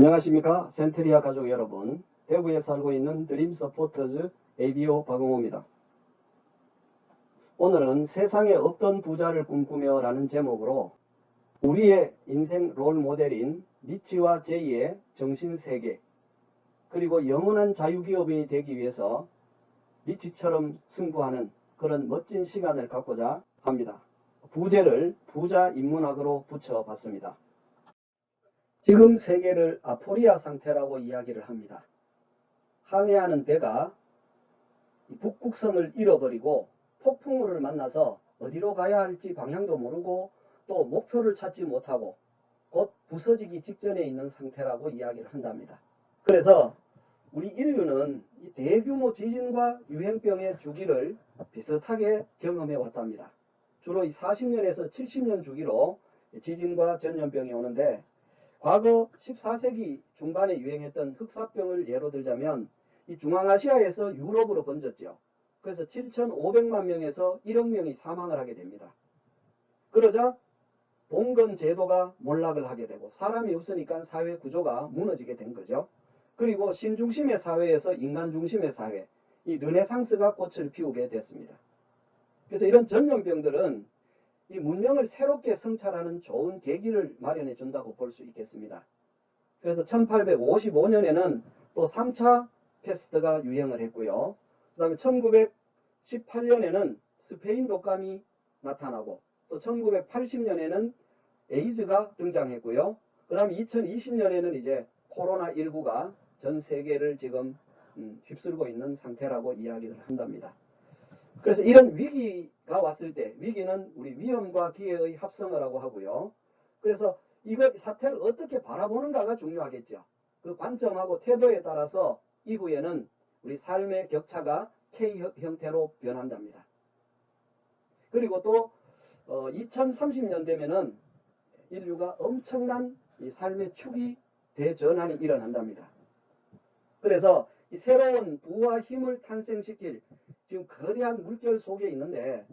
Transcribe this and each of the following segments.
안녕하십니까 센트리아 가족 여러분, 대구에 살고 있는 드림 서포터즈 ABO 박용호입니다. 오늘은 세상에 없던 부자를 꿈꾸며 라는 제목으로 우리의 인생 롤 모델인 리치와 제이의 정신세계, 그리고 영원한 자유기업인이 되기 위해서 리치처럼 승부하는 그런 멋진 시간을 갖고자 합니다. 부제를 부자 인문학으로 붙여봤습니다. 지금 세계를 아포리아 상태라고 이야기를 합니다. 항해하는 배가 북극성을 잃어버리고 폭풍우를 만나서 어디로 가야 할지 방향도 모르고 또 목표를 찾지 못하고 곧 부서지기 직전에 있는 상태라고 이야기를 한답니다. 그래서 우리 인류는 이 대규모 지진과 유행병의 주기를 비슷하게 경험해 왔답니다. 주로 이 40년에서 70년 주기로 지진과 전염병이 오는데, 과거 14세기 중반에 유행했던 흑사병을 예로 들자면 이 중앙아시아에서 유럽으로 번졌죠. 그래서 7,500만 명에서 1억 명이 사망을 하게 됩니다. 그러자 봉건 제도가 몰락을 하게 되고 사람이 없으니까 사회 구조가 무너지게 된 거죠. 그리고 신중심의 사회에서 인간 중심의 사회, 이 르네상스가 꽃을 피우게 됐습니다. 그래서 이런 전염병들은 이 문명을 새롭게 성찰하는 좋은 계기를 마련해 준다고 볼 수 있겠습니다. 그래서 1855년에는 또 3차 패스트가 유행을 했고요. 그 다음에 1918년에는 스페인 독감이 나타나고, 또 1980년에는 에이즈가 등장했고요. 그 다음에 2020년에는 이제 코로나19가 전 세계를 지금 휩쓸고 있는 상태라고 이야기를 한답니다. 그래서 이런 위기가 왔을 때, 위기는 우리 위험과 기회의 합성어라고 하고요. 그래서 이거 사태를 어떻게 바라보는가가 중요하겠죠. 그 관점하고 태도에 따라서 이후에는 우리 삶의 격차가 K 형태로 변한답니다. 그리고 또 2030년 되면은 인류가 엄청난 이 삶의 축이 대전환이 일어난답니다. 그래서 이 새로운 부와 힘을 탄생시킬 지금 거대한 물결 속에 있는데,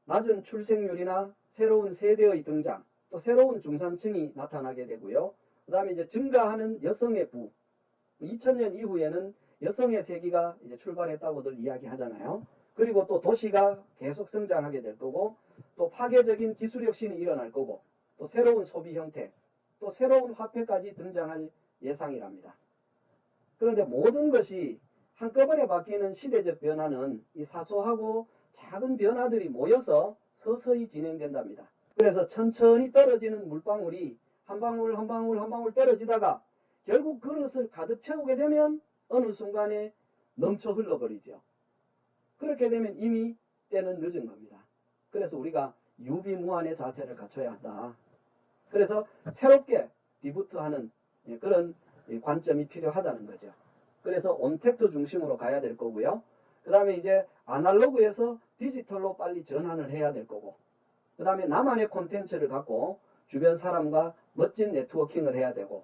낮은 출생률이나 새로운 세대의 등장, 또 새로운 중산층이 나타나게 되고요. 그 다음에 이제 증가하는 여성의 부, 2000년 이후에는 여성의 세기가 이제 출발했다고들 이야기하잖아요. 그리고 또 도시가 계속 성장하게 될 거고, 또 파괴적인 기술 혁신이 일어날 거고, 또 새로운 소비 형태, 또 새로운 화폐까지 등장할 예상이랍니다. 그런데 모든 것이 한꺼번에 바뀌는 시대적 변화는 이 사소하고 작은 변화들이 모여서 서서히 진행된답니다. 그래서 천천히 떨어지는 물방울이 한 방울 한 방울 한 방울 떨어지다가 결국 그릇을 가득 채우게 되면 어느 순간에 넘쳐 흘러버리죠. 그렇게 되면 이미 때는 늦은 겁니다. 그래서 우리가 유비무환의 자세를 갖춰야 한다. 그래서 새롭게 리부트하는 그런 관점이 필요하다는 거죠. 그래서 온택트 중심으로 가야 될 거고요. 그 다음에 이제 아날로그에서 디지털로 빨리 전환을 해야 될 거고, 그 다음에 나만의 콘텐츠를 갖고 주변 사람과 멋진 네트워킹을 해야 되고,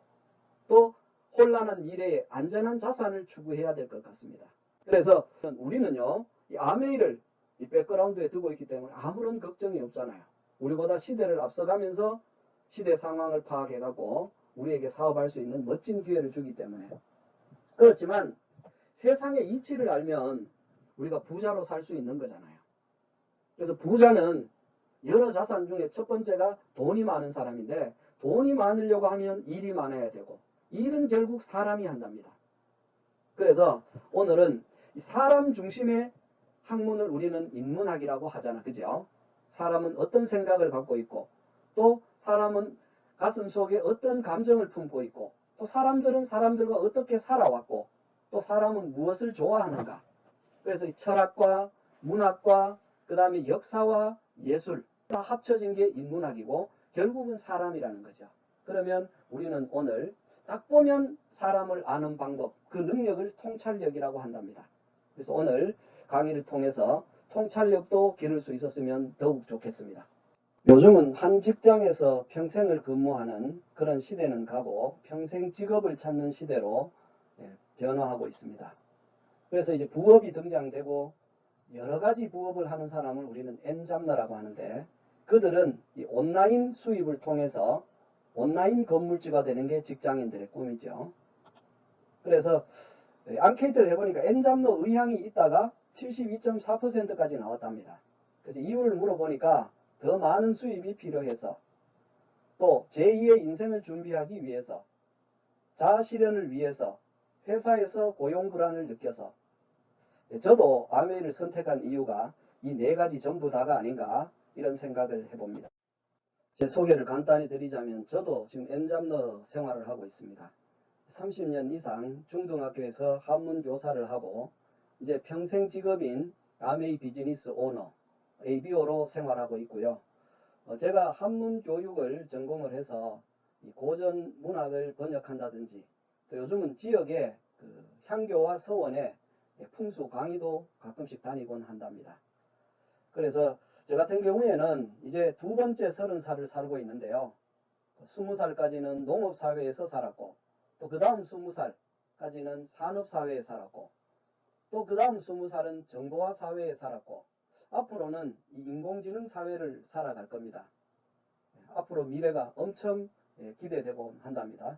또 혼란한 미래에 안전한 자산을 추구해야 될 것 같습니다. 그래서 우리는요, 이 아메이를 이 백그라운드에 두고 있기 때문에 아무런 걱정이 없잖아요. 우리보다 시대를 앞서가면서 시대 상황을 파악해가고 우리에게 사업할 수 있는 멋진 기회를 주기 때문에. 그렇지만 세상의 이치를 알면 우리가 부자로 살 수 있는 거잖아요. 그래서 부자는 여러 자산 중에 첫 번째가 돈이 많은 사람인데, 돈이 많으려고 하면 일이 많아야 되고, 일은 결국 사람이 한답니다. 그래서 오늘은 사람 중심의 학문을 우리는 인문학이라고 하잖아, 그죠? 사람은 어떤 생각을 갖고 있고, 또 사람은 가슴 속에 어떤 감정을 품고 있고, 또 사람들은 사람들과 어떻게 살아왔고, 또 사람은 무엇을 좋아하는가. 그래서 이 철학과 문학과 그 다음에 역사와 예술 다 합쳐진 게 인문학이고 결국은 사람이라는 거죠. 그러면 우리는 오늘 딱 보면 사람을 아는 방법, 그 능력을 통찰력이라고 한답니다. 그래서 오늘 강의를 통해서 통찰력도 기를 수 있었으면 더욱 좋겠습니다. 요즘은 한 직장에서 평생을 근무하는 그런 시대는 가고 평생 직업을 찾는 시대로 변화하고 있습니다. 그래서 이제 부업이 등장되고 여러 가지 부업을 하는 사람을 우리는 엔잡러라고 하는데, 그들은 이 온라인 수입을 통해서 온라인 건물주가 되는 게 직장인들의 꿈이죠. 그래서 앙케이트를 해보니까 N잡로 의향이 있다가 72.4%까지 나왔답니다. 그래서 이유를 물어보니까 더 많은 수입이 필요해서, 또 제2의 인생을 준비하기 위해서, 자아실현을 위해서, 회사에서 고용 불안을 느껴서, 저도 아메이를 선택한 이유가 이 네 가지 전부 다가 아닌가 이런 생각을 해봅니다. 제 소개를 간단히 드리자면 저도 지금 N잡러 생활을 하고 있습니다. 30년 이상 중등학교에서 한문 교사를 하고 이제 평생 직업인 아메이 비즈니스 오너 ABO로 생활하고 있고요. 제가 한문 교육을 전공을 해서 고전 문학을 번역한다든지, 또 요즘은 지역에 향교와 서원에 풍수 강의도 가끔씩 다니곤 한답니다. 그래서 저 같은 경우에는 이제 두 번째 30살을 살고 있는데요. 20살까지는 농업사회에서 살았고, 또 그 다음 20살까지는 산업사회에 살았고, 또 그 다음 20살은 정보화 사회에 살았고, 앞으로는 이 인공지능 사회를 살아갈 겁니다. 앞으로 미래가 엄청 기대되고 한답니다.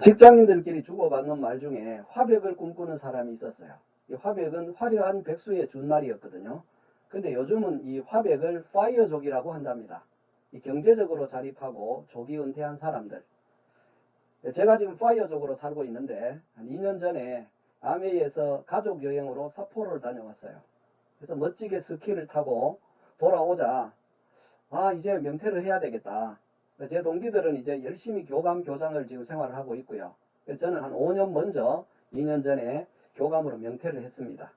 직장인들끼리 주고받는 말 중에 화백을 꿈꾸는 사람이 있었어요. 이 화백은 화려한 백수의 준말이었거든요. 근데 요즘은 이 화백을 파이어족이라고 한답니다. 이 경제적으로 자립하고 조기 은퇴한 사람들. 제가 지금 파이어족으로 살고 있는데 한 2년 전에 아메이에서 가족 여행으로 삿포로를 다녀왔어요. 그래서 멋지게 스키를 타고 돌아오자 이제 명퇴를 해야 되겠다. 제 동기들은 이제 열심히 교감 교장을 지금 생활을 하고 있고요. 저는 한 5년 먼저 2년 전에 교감으로 명퇴를 했습니다.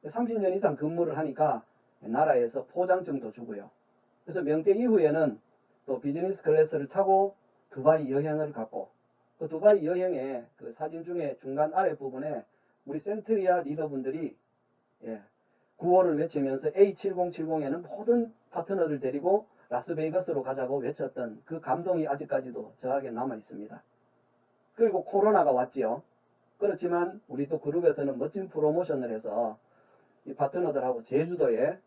30년 이상 근무를 하니까 나라에서 포장증도 주고요. 그래서 명퇴 이후에는 또 비즈니스 클래스를 타고 두바이 여행을 갔고, 그 두바이 여행의 그 사진 중에 중간 아랫부분에 우리 센트리아 리더분들이 구호를 외치면서 A7070에는 모든 파트너를 데리고 라스베이거스로 가자고 외쳤던 그 감동이 아직까지도 저에게 남아 있습니다. 그리고 코로나가 왔지요. 그렇지만 우리 또 그룹에서는 멋진 프로모션을 해서 이 파트너들하고 제주도에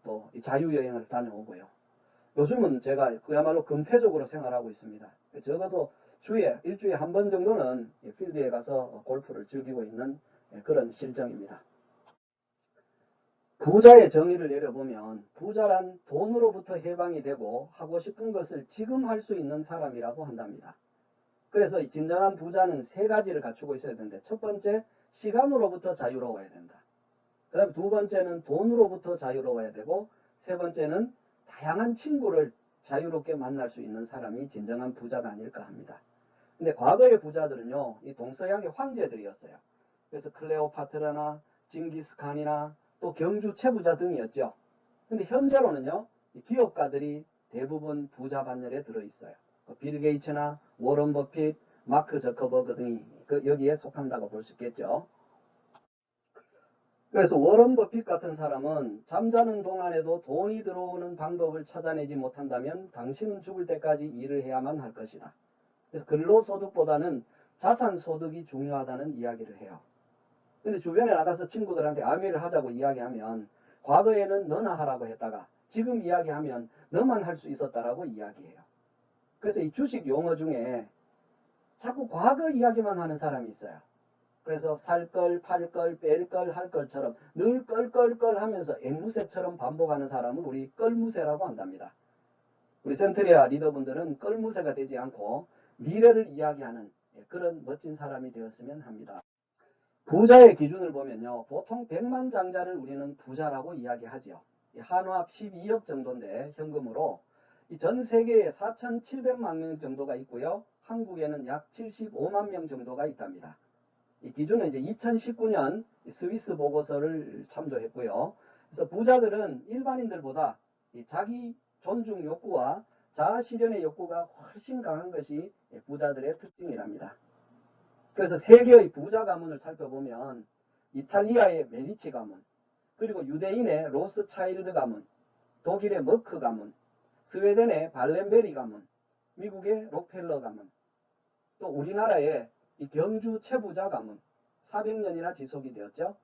또 이 자유여행을 다녀오고요. 요즘은 제가 그야말로 금태적으로 생활하고 있습니다. 적어서 일주일에 한 번 정도는 필드에 가서 골프를 즐기고 있는 그런 실정입니다. 부자의 정의를 내려보면 부자란 돈으로부터 해방이 되고 하고 싶은 것을 지금 할 수 있는 사람이라고 한답니다. 그래서 진정한 부자는 세 가지를 갖추고 있어야 되는데, 첫 번째, 시간으로부터 자유로워야 된다. 그 다음에 두 번째는 돈으로부터 자유로워야 되고, 세 번째는 다양한 친구를 자유롭게 만날 수 있는 사람이 진정한 부자가 아닐까 합니다. 근데 과거의 부자들은요, 이 동서양의 황제들이었어요. 그래서 클레오파트라나 징기스칸이나 또 경주 채부자 등이었죠. 근데 현재로는요, 이 기업가들이 대부분 부자 반열에 들어있어요. 빌 게이츠나 워런 버핏, 마크 저커버그 등이 여기에 속한다고 볼 수 있겠죠. 그래서 워런 버핏 같은 사람은 잠자는 동안에도 돈이 들어오는 방법을 찾아내지 못한다면 당신은 죽을 때까지 일을 해야만 할 것이다. 그래서 근로소득보다는 자산소득이 중요하다는 이야기를 해요. 근데 주변에 나가서 친구들한테 아메이를 하자고 이야기하면 과거에는 너나 하라고 했다가 지금 이야기하면 너만 할 수 있었다라고 이야기해요. 그래서 이 주식 용어 중에 자꾸 과거 이야기만 하는 사람이 있어요. 그래서 살 걸, 팔 걸, 뺄 걸, 할 걸처럼 늘 껄껄껄 하면서 앵무새처럼 반복하는 사람을 우리 껄무새라고 한답니다. 우리 센트리아 리더분들은 껄무새가 되지 않고 미래를 이야기하는 그런 멋진 사람이 되었으면 합니다. 부자의 기준을 보면요, 보통 100만 장자를 우리는 부자라고 이야기하지요. 한화합 12억 정도인데 현금으로 전 세계에 4,700만 명 정도가 있고요, 한국에는 약 75만 명 정도가 있답니다. 이 기준은 이제 2019년 스위스 보고서를 참조했고요. 그래서 부자들은 일반인들보다 자기 존중 욕구와 자아 실현의 욕구가 훨씬 강한 것이 부자들의 특징이랍니다. 그래서 세계의 부자 가문을 살펴보면 이탈리아의 메디치 가문, 그리고 유대인의 로스차일드 가문, 독일의 머크 가문, 스웨덴의 발렌베리 가문, 미국의 록펠러 가문, 또 우리나라의 이 경주 채부자 가문, 400년이나 지속이 되었죠.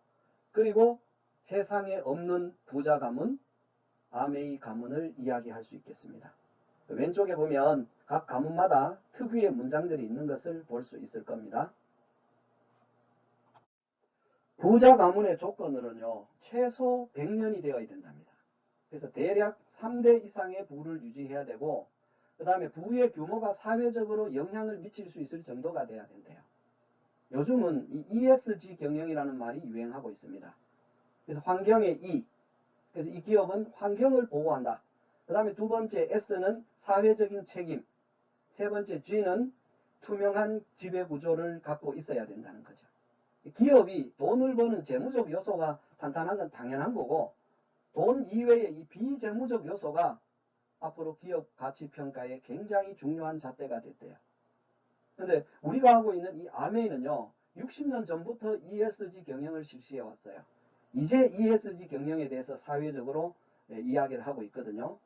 그리고 세상에 없는 부자 가문, 아메이 가문을 이야기할 수 있겠습니다. 왼쪽에 보면 각 가문마다 특유의 문장들이 있는 것을 볼 수 있을 겁니다. 부자 가문의 조건으로는요, 최소 100년이 되어야 된답니다. 그래서 대략 3대 이상의 부를 유지해야 되고, 그 다음에 부의 규모가 사회적으로 영향을 미칠 수 있을 정도가 돼야 된대요. 요즘은 이 ESG 경영이라는 말이 유행하고 있습니다. 그래서 환경의 E, 그래서 이 기업은 환경을 보호한다. 그 다음에 두 번째 S는 사회적인 책임, 세 번째 G는 투명한 지배구조를 갖고 있어야 된다는 거죠. 기업이 돈을 버는 재무적 요소가 탄탄한 건 당연한 거고, 돈 이외의 이 비재무적 요소가 앞으로 기업 가치평가에 굉장히 중요한 잣대가 됐대요. 그런데 우리가 하고 있는 이 아메이는요, 60년 전부터 ESG 경영을 실시해 왔어요. 이제 ESG 경영에 대해서 사회적으로 이야기를 하고 있거든요.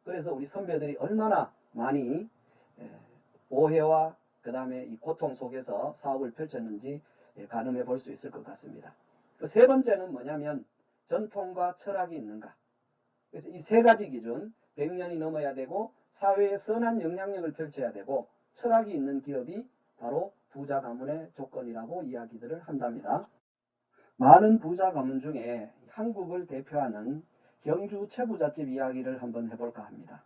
그래서 우리 선배들이 얼마나 많이 오해와 그 다음에 이 고통 속에서 사업을 펼쳤는지 가늠해 볼 수 있을 것 같습니다. 그 세 번째는 뭐냐면 전통과 철학이 있는가. 그래서 이 세 가지 기준, 100년이 넘어야 되고 사회에 선한 영향력을 펼쳐야 되고 철학이 있는 기업이 바로 부자 가문의 조건이라고 이야기들을 한답니다. 많은 부자 가문 중에 한국을 대표하는 경주 최부잣집 이야기를 한번 해볼까 합니다.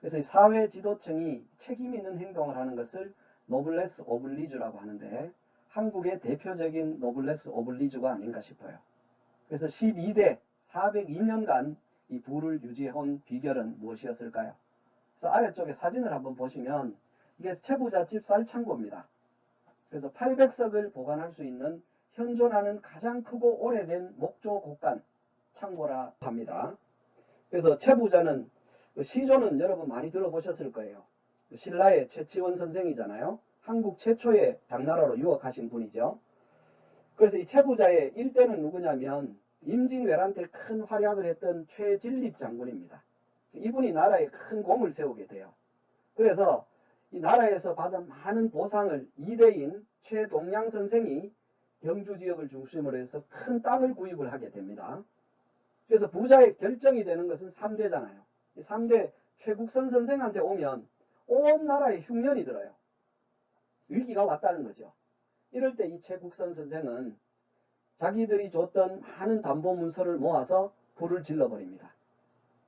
그래서 사회 지도층이 책임 있는 행동을 하는 것을 노블레스 오블리주라고 하는데 한국의 대표적인 노블레스 오블리주가 아닌가 싶어요. 그래서 12대 402년간 이 부를 유지해온 비결은 무엇이었을까요? 그래서 아래쪽에 사진을 한번 보시면 이게 최부잣집 쌀창고입니다. 그래서 800석을 보관할 수 있는 현존하는 가장 크고 오래된 목조 곡간 창고라 합니다. 그래서 최부자는 시조는 여러분 많이 들어보셨을 거예요. 신라의 최치원 선생이잖아요. 한국 최초의 당나라로 유학하신 분이죠. 그래서 이 최부자의 일대는 누구냐면 임진왜란 때 큰 활약을 했던 최진립 장군입니다. 이분이 나라에 큰 공을 세우게 돼요. 그래서 이 나라에서 받은 많은 보상을 이대인 최동양 선생이 경주 지역을 중심으로 해서 큰 땅을 구입을 하게 됩니다. 그래서 부자의 결정이 되는 것은 3대잖아요. 이 3대 최국선 선생한테 오면 온 나라에 흉년이 들어요. 위기가 왔다는 거죠. 이럴 때 이 최국선 선생은 자기들이 줬던 많은 담보 문서를 모아서 불을 질러버립니다.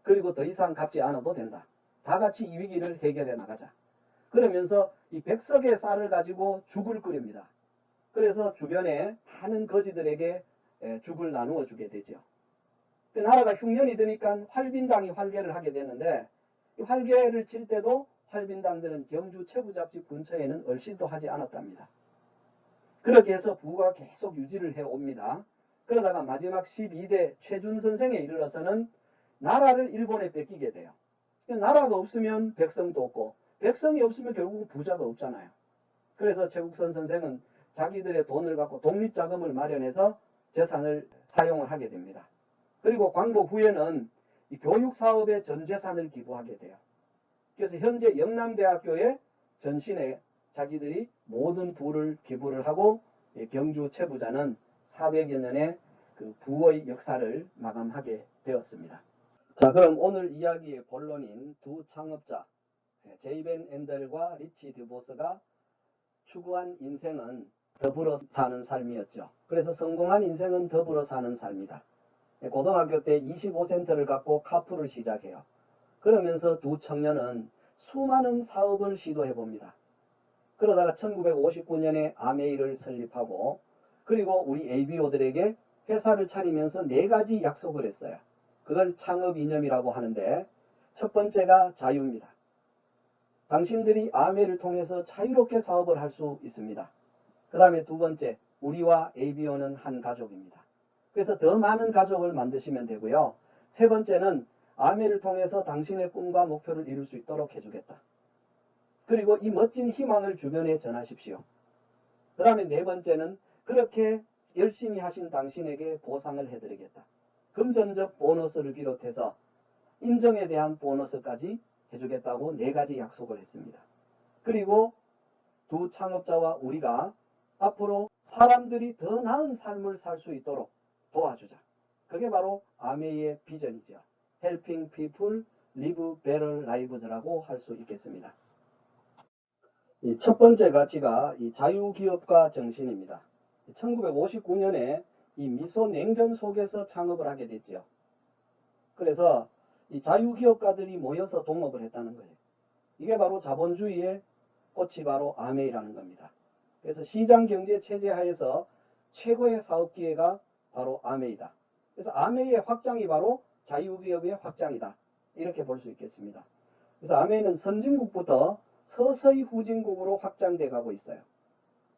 그리고 더 이상 갚지 않아도 된다. 다 같이 이 위기를 해결해 나가자. 그러면서 이 100석의 쌀을 가지고 죽을 끓입니다. 그래서 주변에 많은 거지들에게 죽을 나누어 주게 되죠. 그 나라가 흉년이 드니까 활빈당이 활개를 하게 되는데 이 활개를 칠 때도 활빈당들은 경주 최부잣집 근처에는 얼씬도 하지 않았답니다. 그렇게 해서 부가 계속 유지를 해옵니다. 그러다가 마지막 12대 최준 선생에 이르러서는 나라를 일본에 뺏기게 돼요. 나라가 없으면 백성도 없고 백성이 없으면 결국 부자가 없잖아요. 그래서 최국선 선생은 자기들의 돈을 갖고 독립자금을 마련해서 재산을 사용을 하게 됩니다. 그리고 광복 후에는 이 교육사업에 전 재산을 기부하게 돼요. 그래서 현재 영남대학교에 전신에 자기들이 모든 부를 기부를 하고 경주 최부자는 400여 년의 그 부의 역사를 마감하게 되었습니다. 자, 그럼 오늘 이야기의 본론인 두 창업자 제이벤 엔델과 리치 드보스가 추구한 인생은 더불어 사는 삶이었죠. 그래서 성공한 인생은 더불어 사는 삶이다. 고등학교 때 25센트를 갖고 카풀을 시작해요. 그러면서 두 청년은 수많은 사업을 시도해 봅니다. 그러다가 1959년에 아메이를 설립하고 그리고 우리 ABO들에게 회사를 차리면서 4가지 약속을 했어요. 그걸 창업 이념이라고 하는데 첫 번째가 자유입니다. 당신들이 아메이를 통해서 자유롭게 사업을 할 수 있습니다. 그 다음에 두 번째, 우리와 ABO는 한 가족입니다. 그래서 더 많은 가족을 만드시면 되고요. 세 번째는 아메이를 통해서 당신의 꿈과 목표를 이룰 수 있도록 해주겠다. 그리고 이 멋진 희망을 주변에 전하십시오. 그 다음에 네 번째는 그렇게 열심히 하신 당신에게 보상을 해드리겠다. 금전적 보너스를 비롯해서 인정에 대한 보너스까지 해주겠다고 4가지 약속을 했습니다. 그리고 두 창업자와 우리가 앞으로 사람들이 더 나은 삶을 살 수 있도록 도와주자. 그게 바로 아메이의 비전이죠. Helping people live better lives라고 할 수 있겠습니다. 이 첫 번째 가치가 이 자유기업가 정신입니다. 1959년에 이 미소 냉전 속에서 창업을 하게 됐죠. 그래서 이 자유기업가들이 모여서 동업을 했다는 거예요. 이게 바로 자본주의의 꽃이 바로 아메이라는 겁니다. 그래서 시장경제 체제 하에서 최고의 사업 기회가 바로 아메이다. 그래서 아메이의 확장이 바로 자유기업의 확장이다. 이렇게 볼 수 있겠습니다. 그래서 아메이는 선진국부터 서서히 후진국으로 확장돼 가고 있어요.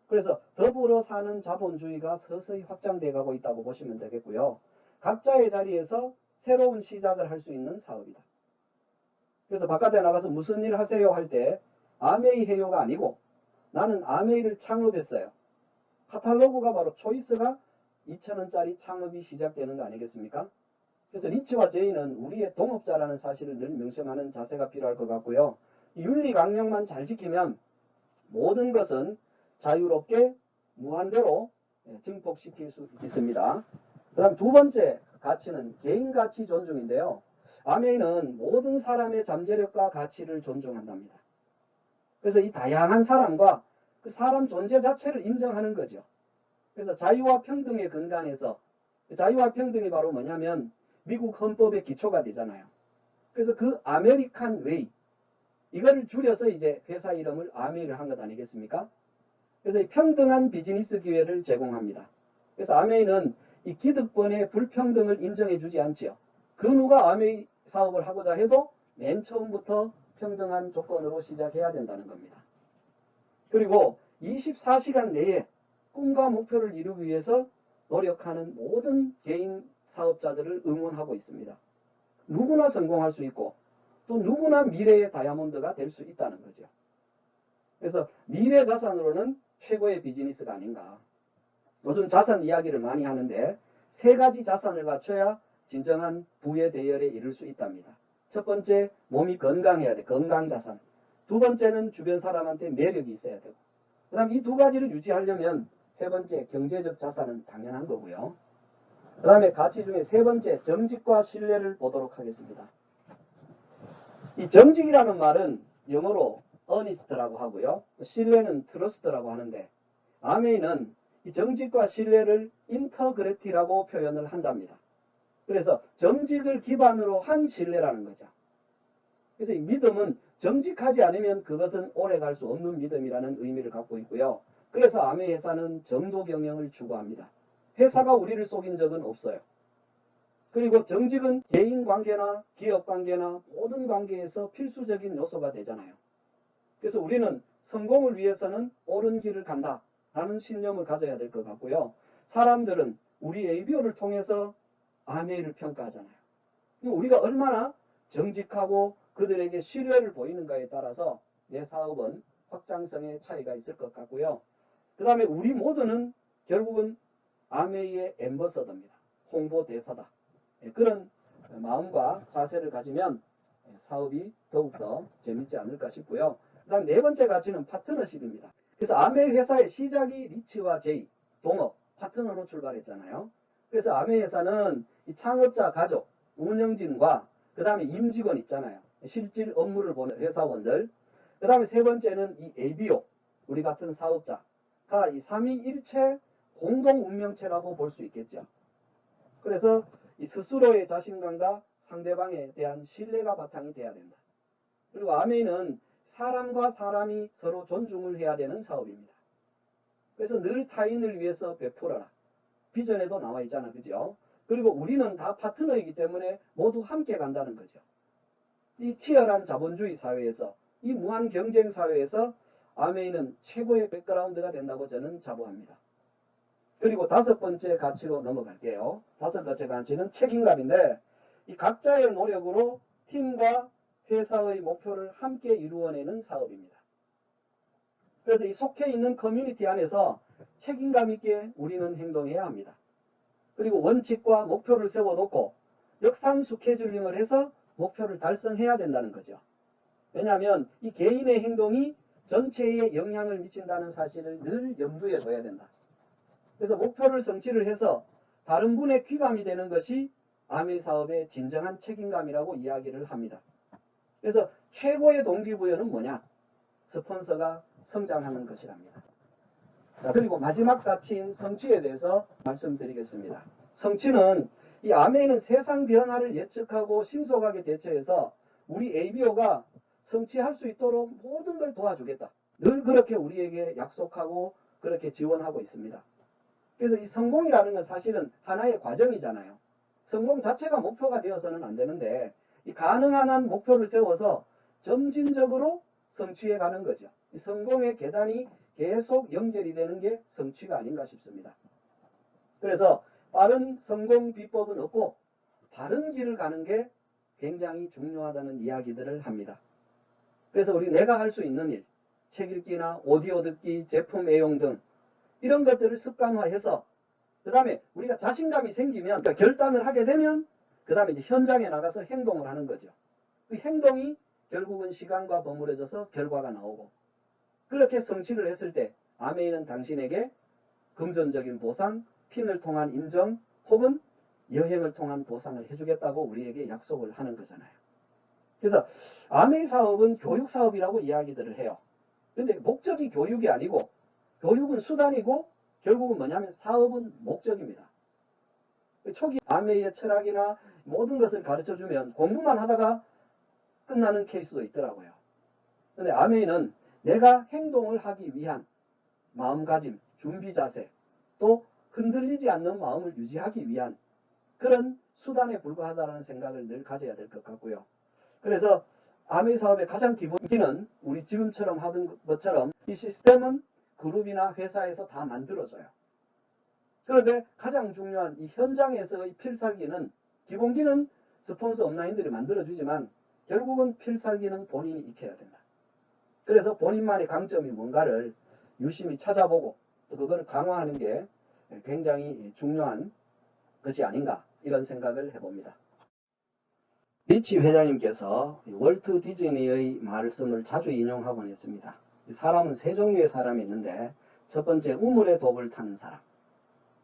그래서 더불어 사는 자본주의가 서서히 확장돼 가고 있다고 보시면 되겠고요. 각자의 자리에서 새로운 시작을 할 수 있는 사업이다. 그래서 바깥에 나가서 무슨 일 하세요 할 때 아메이 해요가 아니고 나는 아메이를 창업했어요. 카탈로그가 바로 초이스가 2,000원짜리 창업이 시작되는 거 아니겠습니까? 그래서 리치와 제이는 우리의 동업자라는 사실을 늘 명심하는 자세가 필요할 것 같고요. 윤리 강령만 잘 지키면 모든 것은 자유롭게 무한대로 증폭시킬 수 있습니다. 그 다음 두 번째 가치는 개인 가치 존중인데요. 아메이는 모든 사람의 잠재력과 가치를 존중한답니다. 그래서 이 다양한 사람과 그 사람 존재 자체를 인정하는 거죠. 그래서 자유와 평등의 근간에서 자유와 평등이 바로 뭐냐면 미국 헌법의 기초가 되잖아요. 그래서 그 아메리칸 웨이 이거를 줄여서 이제 회사 이름을 아메이를 한 것 아니겠습니까? 그래서 이 평등한 비즈니스 기회를 제공합니다. 그래서 아메이는 이 기득권의 불평등을 인정해 주지 않지요. 그 누가 아메이 사업을 하고자 해도 맨 처음부터 평등한 조건으로 시작해야 된다는 겁니다. 그리고 24시간 내에 꿈과 목표를 이루기 위해서 노력하는 모든 개인 사업자들을 응원하고 있습니다. 누구나 성공할 수 있고 또 누구나 미래의 다이아몬드가 될 수 있다는 거죠. 그래서 미래 자산으로는 최고의 비즈니스가 아닌가. 요즘 자산 이야기를 많이 하는데 세 가지 자산을 갖춰야 진정한 부의 대열에 이를 수 있답니다. 첫 번째, 몸이 건강해야 돼. 건강자산. 두 번째는 주변 사람한테 매력이 있어야 되고. 그 다음 이 두 가지를 유지하려면 세 번째, 경제적 자산은 당연한 거고요. 그 다음에 가치 중에 세 번째, 정직과 신뢰를 보도록 하겠습니다. 이 정직이라는 말은 영어로 honest라고 하고요. 신뢰는 trust라고 하는데 아메이는 이 정직과 신뢰를 인터그레티라고 표현을 한답니다. 그래서 정직을 기반으로 한 신뢰라는 거죠. 그래서 이 믿음은 정직하지 않으면 그것은 오래갈 수 없는 믿음이라는 의미를 갖고 있고요. 그래서 아메이 회사는 정도 경영을 추구합니다. 회사가 우리를 속인 적은 없어요. 그리고 정직은 개인 관계나 기업 관계나 모든 관계에서 필수적인 요소가 되잖아요. 그래서 우리는 성공을 위해서는 옳은 길을 간다라는 신념을 가져야 될 것 같고요. 사람들은 우리 ABO를 통해서 아메이를 평가하잖아요. 우리가 얼마나 정직하고 그들에게 신뢰를 보이는가에 따라서 내 사업은 확장성의 차이가 있을 것 같고요. 그 다음에 우리 모두는 결국은 아메이의 앰버서더입니다. 홍보대사다. 그런 마음과 자세를 가지면 사업이 더욱더 재밌지 않을까 싶고요. 그 다음 네 번째 가치는 파트너십입니다. 그래서 아메이 회사의 시작이 리치와 제이, 동업, 파트너로 출발했잖아요. 그래서 아메이 회사는 이 창업자 가족, 운영진과 그 다음에 임직원 있잖아요. 실질 업무를 보는 회사원들. 그 다음에 세 번째는 이 ABO, 우리 같은 사업자가 이 삼위일체 공동 운명체라고 볼 수 있겠죠. 그래서 이 스스로의 자신감과 상대방에 대한 신뢰가 바탕이 돼야 된다. 그리고 아메이는 사람과 사람이 서로 존중을 해야 되는 사업입니다. 그래서 늘 타인을 위해서 베풀어라. 비전에도 나와 있잖아. 그죠? 그리고 우리는 다 파트너이기 때문에 모두 함께 간다는 거죠. 이 치열한 자본주의 사회에서 이 무한 경쟁 사회에서 아메이는 최고의 백그라운드가 된다고 저는 자부합니다. 그리고 다섯 번째 가치로 넘어갈게요. 다섯 번째 가치는 책임감인데 이 각자의 노력으로 팀과 회사의 목표를 함께 이루어내는 사업입니다. 그래서 이 속해 있는 커뮤니티 안에서 책임감 있게 우리는 행동해야 합니다. 그리고 원칙과 목표를 세워놓고 역산 스케줄링을 해서 목표를 달성해야 된다는 거죠. 왜냐하면 이 개인의 행동이 전체에 영향을 미친다는 사실을 늘 염두에 둬야 된다. 그래서 목표를 성취를 해서 다른 분의 귀감이 되는 것이 아메이 사업의 진정한 책임감이라고 이야기를 합니다. 그래서 최고의 동기부여는 뭐냐? 스폰서가 성장하는 것이랍니다. 자, 그리고 마지막 가치인 성취에 대해서 말씀드리겠습니다. 성취는 이 아메이는 세상 변화를 예측하고 신속하게 대처해서 우리 ABO가 성취할 수 있도록 모든 걸 도와주겠다. 늘 그렇게 우리에게 약속하고 그렇게 지원하고 있습니다. 그래서 이 성공이라는 건 사실은 하나의 과정이잖아요. 성공 자체가 목표가 되어서는 안 되는데 이 가능한 한 목표를 세워서 점진적으로 성취해 가는 거죠. 이 성공의 계단이 계속 연결이 되는 게 성취가 아닌가 싶습니다. 그래서 빠른 성공 비법은 없고 바른 길을 가는 게 굉장히 중요하다는 이야기들을 합니다. 그래서 우리 내가 할 수 있는 일, 책 읽기나 오디오 듣기, 제품 애용 등 이런 것들을 습관화해서 그 다음에 우리가 자신감이 생기면 그러니까 결단을 하게 되면 그 다음에 이제 현장에 나가서 행동을 하는 거죠. 그 행동이 결국은 시간과 버무려져서 결과가 나오고 그렇게 성취를 했을 때 아메이는 당신에게 금전적인 보상, 핀을 통한 인정 혹은 여행을 통한 보상을 해주겠다고 우리에게 약속을 하는 거잖아요. 그래서 아메이 사업은 교육 사업이라고 이야기들을 해요. 근데 목적이 교육이 아니고 교육은 수단이고 결국은 뭐냐면 사업은 목적입니다. 초기 아메이의 철학이나 모든 것을 가르쳐주면 공부만 하다가 끝나는 케이스도 있더라고요. 근데 아메이는 내가 행동을 하기 위한 마음가짐, 준비 자세, 또 흔들리지 않는 마음을 유지하기 위한 그런 수단에 불과하다는 생각을 늘 가져야 될 것 같고요. 그래서 아메이 사업의 가장 기본기는 우리 지금처럼 하던 것처럼 이 시스템은 그룹이나 회사에서 다 만들어져요. 그런데 가장 중요한 이 현장에서의 필살기는 기본기는 스폰서 업라인들이 만들어주지만 결국은 필살기는 본인이 익혀야 된다. 그래서 본인만의 강점이 뭔가를 유심히 찾아보고 또 그걸 강화하는 게 굉장히 중요한 것이 아닌가 이런 생각을 해봅니다. 리치 회장님께서 월트 디즈니의 말씀을 자주 인용하곤 했습니다. 사람은 세 종류의 사람이 있는데 첫 번째 우물의 독을 타는 사람,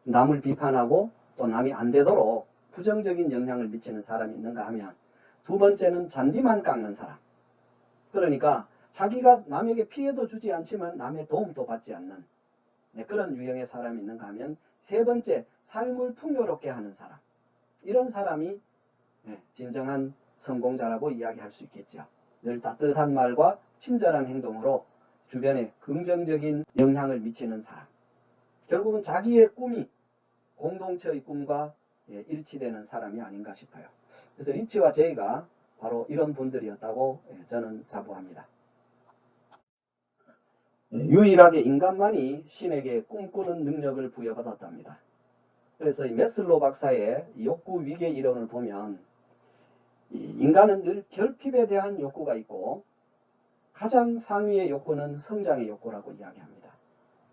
남을 비판하고 또 남이 안 되도록 부정적인 영향을 미치는 사람이 있는가 하면 두 번째는 잔디만 깎는 사람, 그러니까 자기가 남에게 피해도 주지 않지만 남의 도움도 받지 않는 그런 유형의 사람이 있는가 하면 세 번째 삶을 풍요롭게 하는 사람, 이런 사람이 진정한 성공자라고 이야기할 수 있겠죠. 늘 따뜻한 말과 친절한 행동으로 주변에 긍정적인 영향을 미치는 사람, 결국은 자기의 꿈이 공동체의 꿈과 일치되는 사람이 아닌가 싶어요. 그래서 리치와 제이가 바로 이런 분들이었다고 저는 자부합니다. 유일하게 인간만이 신에게 꿈꾸는 능력을 부여받았답니다. 그래서 이 메슬로 박사의 욕구 위계 이론을 보면 인간은 늘 결핍에 대한 욕구가 있고 가장 상위의 욕구는 성장의 욕구라고 이야기합니다.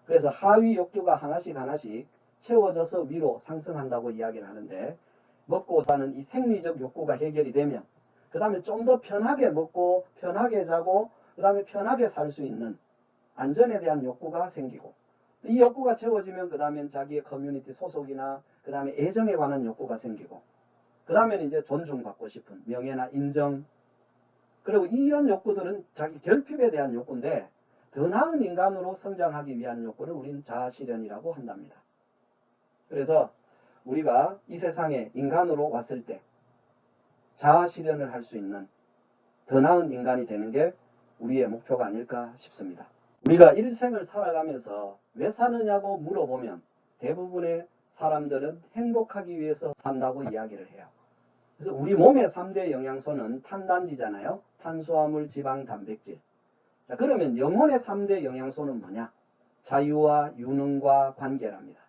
그래서 하위 욕구가 하나씩 채워져서 위로 상승한다고 이야기를 하는데 먹고 사는 이 생리적 욕구가 해결이 되면 그 다음에 좀 더 편하게 먹고 편하게 자고 그 다음에 편하게 살 수 있는 안전에 대한 욕구가 생기고 이 욕구가 채워지면 그 다음엔 자기의 커뮤니티 소속이나 그 다음에 애정에 관한 욕구가 생기고 그 다음에는 이제 존중받고 싶은 명예나 인정, 그리고 이런 욕구들은 자기 결핍에 대한 욕구인데 더 나은 인간으로 성장하기 위한 욕구를 우리는 자아실현이라고 한답니다. 그래서 우리가 이 세상에 인간으로 왔을 때 자아실현을 할 수 있는 더 나은 인간이 되는 게 우리의 목표가 아닐까 싶습니다. 우리가 일생을 살아가면서 왜 사느냐고 물어보면 대부분의 사람들은 행복하기 위해서 산다고 이야기를 해요. 그래서 우리 몸의 3대 영양소는 탄단지잖아요. 탄수화물, 지방, 단백질. 자, 그러면 영혼의 3대 영양소는 뭐냐? 자유와 유능과 관계랍니다.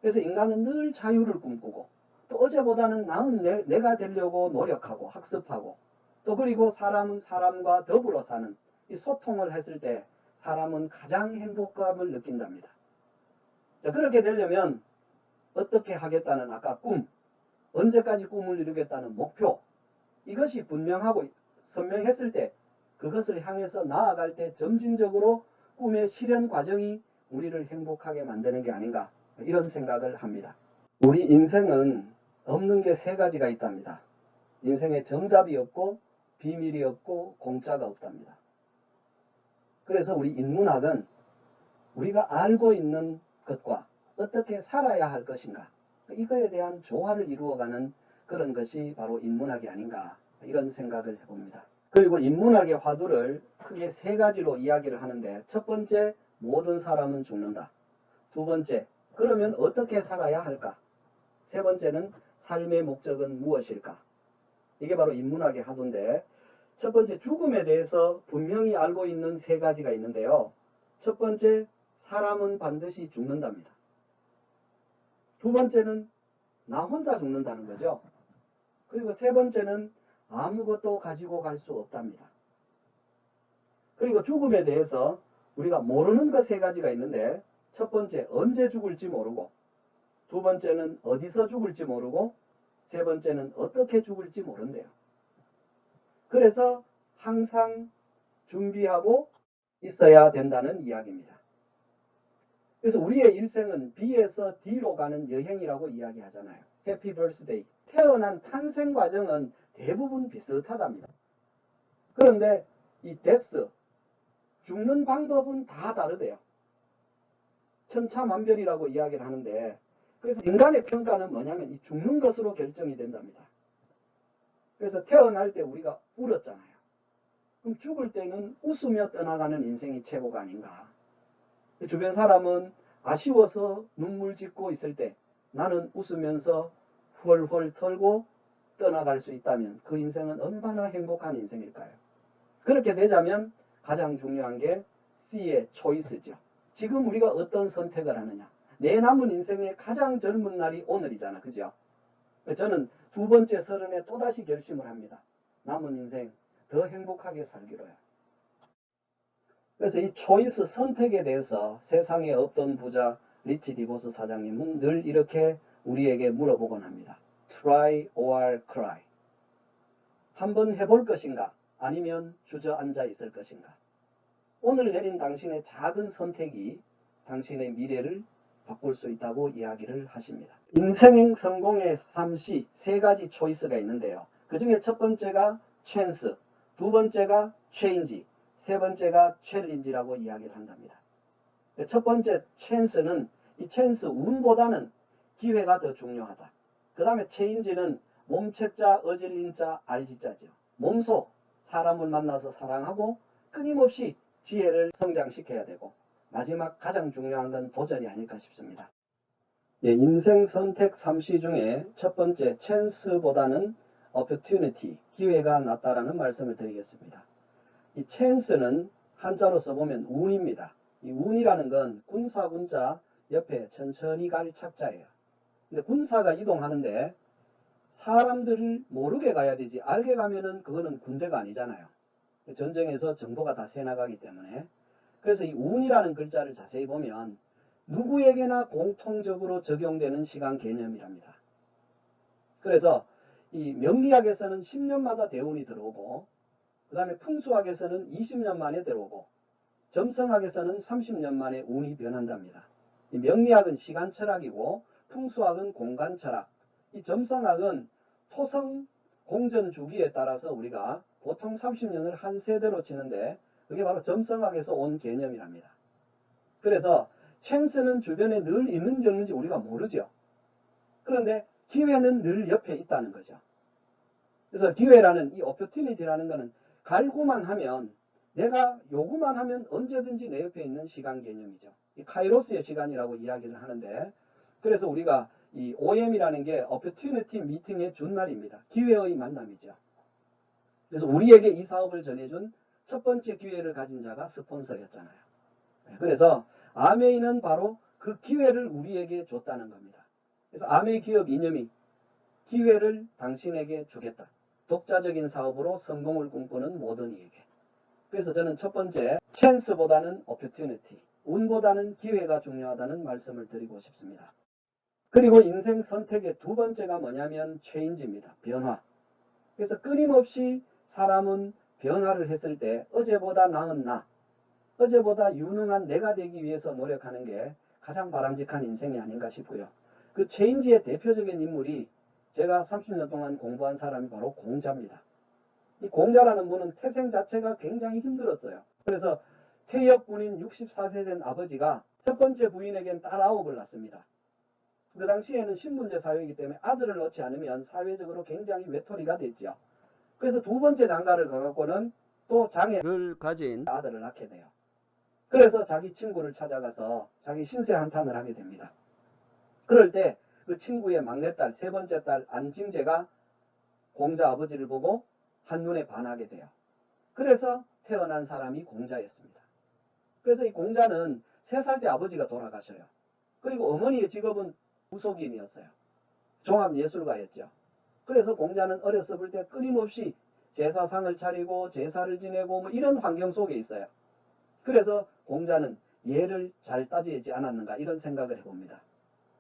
그래서 인간은 늘 자유를 꿈꾸고 또 어제보다는 나은 내가 되려고 노력하고 학습하고 또 그리고 사람은 사람과 더불어 사는 이 소통을 했을 때 사람은 가장 행복감을 느낀답니다. 자, 그렇게 되려면 어떻게 하겠다는 아까 꿈, 언제까지 꿈을 이루겠다는 목표, 이것이 분명하고 선명했을 때 그것을 향해서 나아갈 때 점진적으로 꿈의 실현 과정이 우리를 행복하게 만드는 게 아닌가 이런 생각을 합니다. 우리 인생은 없는 게 3가지가 있답니다. 인생에 정답이 없고 비밀이 없고 공짜가 없답니다. 그래서 우리 인문학은 우리가 알고 있는 것과 어떻게 살아야 할 것인가, 이거에 대한 조화를 이루어가는 그런 것이 바로 인문학이 아닌가, 이런 생각을 해봅니다. 그리고 인문학의 화두를 크게 세 가지로 이야기를 하는데, 첫 번째, 모든 사람은 죽는다. 두 번째, 그러면 어떻게 살아야 할까? 세 번째는 삶의 목적은 무엇일까? 이게 바로 인문학의 화두인데, 첫 번째, 죽음에 대해서 분명히 알고 있는 세 가지가 있는데요. 첫 번째, 사람은 반드시 죽는답니다. 두 번째는 나 혼자 죽는다는 거죠. 그리고 세 번째는 아무것도 가지고 갈 수 없답니다. 그리고 죽음에 대해서 우리가 모르는 것 세 가지가 있는데, 첫 번째, 언제 죽을지 모르고, 두 번째는 어디서 죽을지 모르고, 세 번째는 어떻게 죽을지 모른대요. 그래서 항상 준비하고 있어야 된다는 이야기입니다. 그래서 우리의 일생은 B에서 D로 가는 여행이라고 이야기하잖아요. 해피 버스데이. 태어난 탄생 과정은 대부분 비슷하답니다. 그런데 이 데스, 죽는 방법은 다 다르대요. 천차만별이라고 이야기를 하는데, 그래서 인간의 평가는 뭐냐면 이 죽는 것으로 결정이 된답니다. 그래서 태어날 때 우리가 울었잖아요. 그럼 죽을 때는 웃으며 떠나가는 인생이 최고가 아닌가. 주변 사람은 아쉬워서 눈물 짓고 있을 때 나는 웃으면서 훌훌 털고 떠나갈 수 있다면 그 인생은 얼마나 행복한 인생일까요? 그렇게 되자면 가장 중요한 게 C의 초이스죠. 지금 우리가 어떤 선택을 하느냐. 내 남은 인생의 가장 젊은 날이 오늘이잖아. 그죠? 저는 두 번째 서른에 또다시 결심을 합니다. 남은 인생 더 행복하게 살기로요. 그래서 이 초이스 선택에 대해서 세상에 없던 부자 리치 디보스 사장님은 늘 이렇게 우리에게 물어보곤 합니다. Try or cry. 한번 해볼 것인가? 아니면 주저앉아 있을 것인가? 오늘 내린 당신의 작은 선택이 당신의 미래를 바꿀 수 있다고 이야기를 하십니다. 인생 성공의 3C, 세 가지 초이스가 있는데요. 그 중에 첫 번째가 찬스, 두 번째가 체인지, 세 번째가 챌린지라고 이야기를 한답니다. 첫 번째 찬스는 이 찬스 운보다는 기회가 더 중요하다. 그 다음에 체인지는 몸체자, 어질린자, 알지자죠. 몸소 사람을 만나서 사랑하고 끊임없이 지혜를 성장시켜야 되고, 마지막 가장 중요한 건 도전이 아닐까 싶습니다. 인생 선택 3C 중에 첫 번째 찬스보다는 opportunity, 기회가 낫다라는 말씀을 드리겠습니다. 이 찬스는 한자로 써보면 운입니다. 이 운이라는 건 군사 옆에 천천히 갈 착자예요. 근데 군사가 이동하는데 사람들을 모르게 가야 되지, 알게 가면은 그거는 군대가 아니잖아요. 전쟁에서 정보가 다 새나가기 때문에. 그래서 이 운이라는 글자를 자세히 보면 누구에게나 공통적으로 적용되는 시간 개념이랍니다. 그래서 이 명리학에서는 10년마다 대운이 들어오고, 그 다음에 풍수학에서는 20년 만에 들어오고, 점성학에서는 30년 만에 운이 변한답니다. 이 명리학은 시간 철학이고, 풍수학은 공간 철학, 이 점성학은 토성 공전 주기에 따라서 우리가 보통 30년을 한 세대로 치는데, 그게 바로 점성학에서 온 개념이랍니다. 그래서 찬스는 주변에 늘 있는지 없는지 우리가 모르죠. 그런데 기회는 늘 옆에 있다는 거죠. 그래서 기회라는 이 opportunity라는 것은 갈구만 하면, 내가 요구만 하면 언제든지 내 옆에 있는 시간 개념이죠. 이 카이로스의 시간이라고 이야기를 하는데, 그래서 우리가 이 OM이라는 게 opportunity meeting의 준말입니다. 기회의 만남이죠. 그래서 우리에게 이 사업을 전해준 첫 번째 기회를 가진 자가 스폰서였잖아요. 그래서 아메이는 바로 그 기회를 우리에게 줬다는 겁니다. 그래서 아메이 기업 이념이 기회를 당신에게 주겠다. 독자적인 사업으로 성공을 꿈꾸는 모든 이에게. 그래서 저는 첫 번째 찬스보다는 opportunity, 운보다는 기회가 중요하다는 말씀을 드리고 싶습니다. 그리고 인생 선택의 두 번째가 뭐냐면 체인지입니다. 변화. 그래서 끊임없이 사람은 변화를 했을 때 어제보다 나은 나, 어제보다 유능한 내가 되기 위해서 노력하는 게 가장 바람직한 인생이 아닌가 싶고요. 그 체인지의 대표적인 인물이 제가 30년 동안 공부한 사람이 바로 공자입니다. 이 공자라는 분은 태생 자체가 굉장히 힘들었어요. 그래서 퇴역 군인 64세 된 아버지가 첫 번째 부인에겐 딸 9을 낳습니다. 그 당시에는 신분제 사회이기 때문에 아들을 낳지 않으면 사회적으로 굉장히 외톨이가 됐죠. 그래서 두 번째 장가를 가갖고는 또 장애를 가진 아들을 낳게 돼요. 그래서 자기 친구를 찾아가서 자기 신세 한탄을 하게 됩니다. 그럴 때 그 친구의 막내딸, 세 번째 딸 안징제가 공자 아버지를 보고 한눈에 반하게 돼요. 그래서 태어난 사람이 공자였습니다. 그래서 이 공자는 3살 때 아버지가 돌아가셔요. 그리고 어머니의 직업은 무속인이었어요. 종합예술가였죠. 그래서 공자는 어렸을 때 끊임없이 제사상을 차리고 제사를 지내고 뭐 이런 환경 속에 있어요. 그래서 공자는 예를 잘 따지지 않았는가 이런 생각을 해봅니다.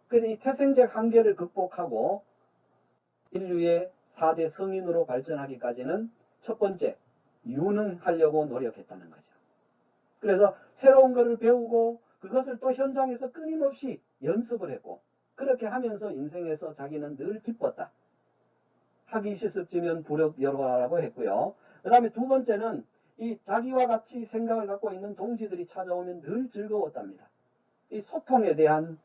그래서 이 태생적 한계를 극복하고 인류의 4대 성인으로 발전하기까지는 첫 번째, 유능하려고 노력했다는 거죠. 그래서 새로운 것을 배우고 그것을 또 현장에서 끊임없이 연습을 했고 그렇게 하면서 인생에서 자기는 늘 기뻤다. 하기 실습지면 부력여로라고 했고요. 그 다음에 두 번째는 이 자기와 같이 생각을 갖고 있는 동지들이 찾아오면 늘 즐거웠답니다. 이 소통에 대한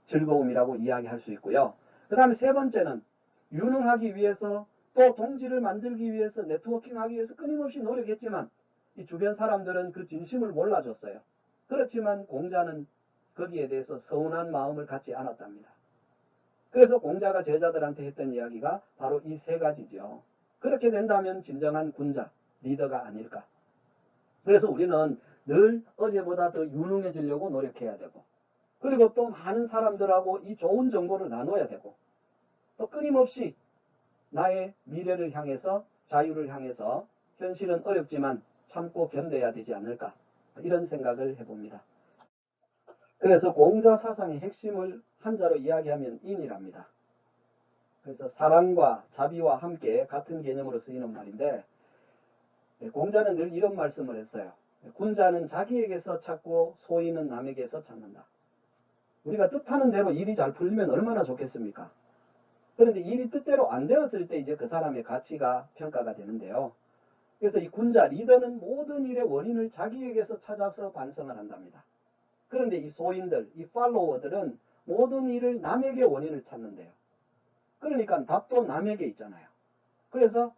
즐거움이라고 이야기할 수 있고요. 그 다음에 세 번째는 유능하기 위해서 또 동지를 만들기 위해서 네트워킹하기 위해서 끊임없이 노력했지만 이 주변 사람들은 그 진심을 몰라줬어요. 그렇지만 공자는 거기에 대해서 서운한 마음을 갖지 않았답니다. 그래서 공자가 제자들한테 했던 이야기가 바로 이 세 가지죠. 그렇게 된다면 진정한 군자, 리더가 아닐까. 그래서 우리는 늘 어제보다 더 유능해지려고 노력해야 되고 그리고 또 많은 사람들하고 이 좋은 정보를 나눠야 되고 또 끊임없이 나의 미래를 향해서 자유를 향해서 현실은 어렵지만 참고 견뎌야 되지 않을까 이런 생각을 해봅니다. 그래서 공자 사상의 핵심을 한자로 이야기하면 인이랍니다. 그래서 사랑과 자비와 함께 같은 개념으로 쓰이는 말인데 공자는 늘 이런 말씀을 했어요. 군자는 자기에게서 찾고 소인은 남에게서 찾는다. 우리가 뜻하는 대로 일이 잘 풀리면 얼마나 좋겠습니까? 그런데 일이 뜻대로 안 되었을 때 이제 그 사람의 가치가 평가가 되는데요. 그래서 이 군자, 리더는 모든 일의 원인을 자기에게서 찾아서 반성을 한답니다. 그런데 이 소인들, 이 팔로워들은 모든 일을 남에게 원인을 찾는데요. 그러니까 답도 남에게 있잖아요. 그래서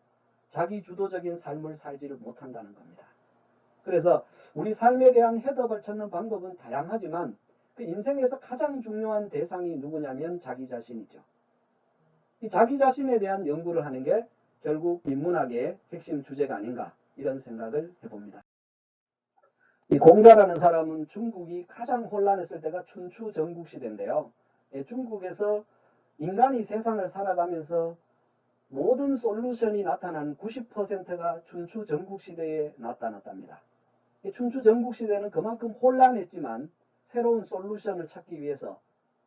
자기 주도적인 삶을 살지를 못한다는 겁니다. 그래서 우리 삶에 대한 해답을 찾는 방법은 다양하지만 그 인생에서 가장 중요한 대상이 누구냐면 자기 자신이죠. 이 자기 자신에 대한 연구를 하는 게 결국 인문학의 핵심 주제가 아닌가 이런 생각을 해봅니다. 이 공자라는 사람은 중국이 가장 혼란했을 때가 춘추 전국 시대인데요. 중국에서 인간이 세상을 살아가면서 모든 솔루션이 나타난 90%가 춘추 전국 시대에 나타났답니다. 춘추 전국 시대는 그만큼 혼란했지만 새로운 솔루션을 찾기 위해서